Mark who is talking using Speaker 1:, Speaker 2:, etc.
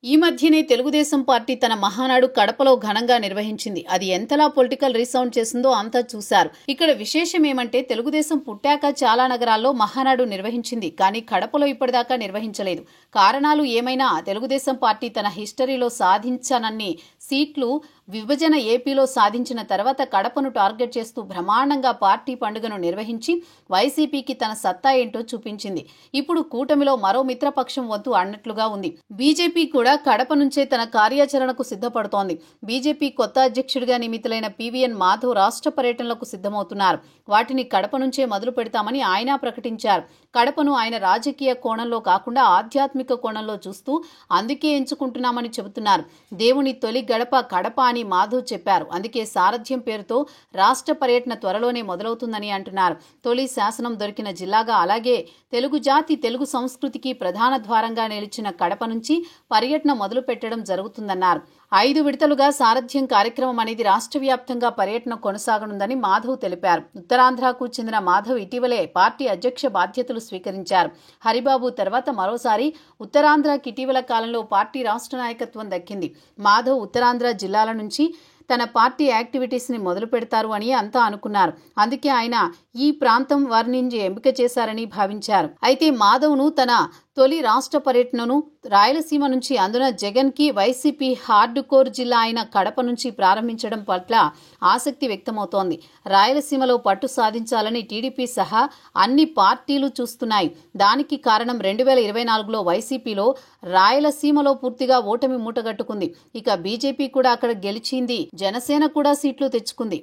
Speaker 1: ఈ మధ్యనే తెలుగుదేశం పార్టీ తన మహానాడు కడపలో ఘనంగా నిర్వహించింది. అది ఎంతలా పొలిటికల్ రీసౌండ్ చేసిందో అంతా చూశారు. ఇక్కడ విశేషం ఏమంటే తెలుగుదేశం పుట్టాక చాలా నగరాల్లో మహానాడు నిర్వహించింది, కానీ కడపలో ఇప్పటిదాకా నిర్వహించలేదు. కారణాలు ఏమైనా తెలుగుదేశం పార్టీ తన హిస్టరీలో సాధించనన్ని సీట్లు విభజన ఏపీలో సాధించిన తర్వాత కడపను టార్గెట్ చేస్తూ బ్రహ్మాండంగా పార్టీ పండుగను నిర్వహించి వైసీపీకి తన సత్తా ఏంటో చూపించింది. ఇప్పుడు కూటమిలో మరో మిత్రపక్షం వంతు అన్నట్లుగా ఉంది. బీజేపీ కూడా కడప నుంచే తన కార్యాచరణకు సిద్ధపడుతోంది. బీజేపీ కొత్త అధ్యక్షుడిగా నియమితులైన పివిఎన్ మాధవ్ రాష్ట్ర పర్యటనలకు సిద్ధమవుతున్నారు. వాటిని కడప నుంచే మొదలు పెడతామని ఆయన ప్రకటించారు. కడపను ఆయన రాజకీయ కోణంలో కాకుండా ఆధ్యాత్మిక కోణంలో చూస్తూ అందుకే ఎంచుకుంటున్నామని చెబుతున్నారు. దేవుని తొలి గడప కడప అని మాధవ్ చెప్పారు. అందుకే సారథ్యం పేరుతో రాష్ట్ర పర్యటన త్వరలోనే మొదలవుతుందని అంటున్నారు. తొలి శాసనం దొరికిన జిల్లాగా, అలాగే తెలుగు జాతి తెలుగు సంస్కృతికి ప్రధాన ద్వారంగా నిలిచిన కడప నుంచి పర్యటన మొదలు పెట్టడం జరుగుతుందన్నారు. 5 విడతలుగా సారథ్యం కార్యక్రమం అనేది రాష్ట్ర వ్యాప్తంగా పర్యటన కొనసాగనుందని మాధవ్ తెలిపారు. ఉత్తరాంధ్రకు చెందిన మాధవ్ ఇటీవలే పార్టీ అధ్యక్ష బాధ్యతలు స్వీకరించారు. హరిబాబు తర్వాత మరోసారి ఉత్తరాంధ్రకి ఇటీవల కాలంలో పార్టీ రాష్ట్ర నాయకత్వం దక్కింది. మాధవ్ ఉత్తరాంధ్ర జిల్లాల నుంచి తన పార్టీ యాక్టివిటీస్ ని మొదలు పెడతారు అని అంతా అనుకున్నారు. అందుకే ఆయన ఈ ప్రాంతం వారి నుంచి ఎంపిక చేశారని భావించారు. అయితే మాధవ్ను తన తొలి రాష్ట్ర పర్యటనను రాయలసీమ నుంచి, అందున జగన్ కి వైసీపీ హార్డ్ కోర్ జిల్లా అయిన కడప నుంచి ప్రారంభించడం పట్ల ఆసక్తి వ్యక్తమవుతోంది. రాయలసీమలో పట్టు సాధించాలని టీడీపీ సహా అన్ని పార్టీలు చూస్తున్నాయి. దానికి కారణం 2024లో వైసీపీలో రాయలసీమలో పూర్తిగా ఓటమి మూటగట్టుకుంది. ఇక బీజేపీ కూడా అక్కడ గెలిచింది, జనసేన కూడా సీట్లు తెచ్చుకుంది.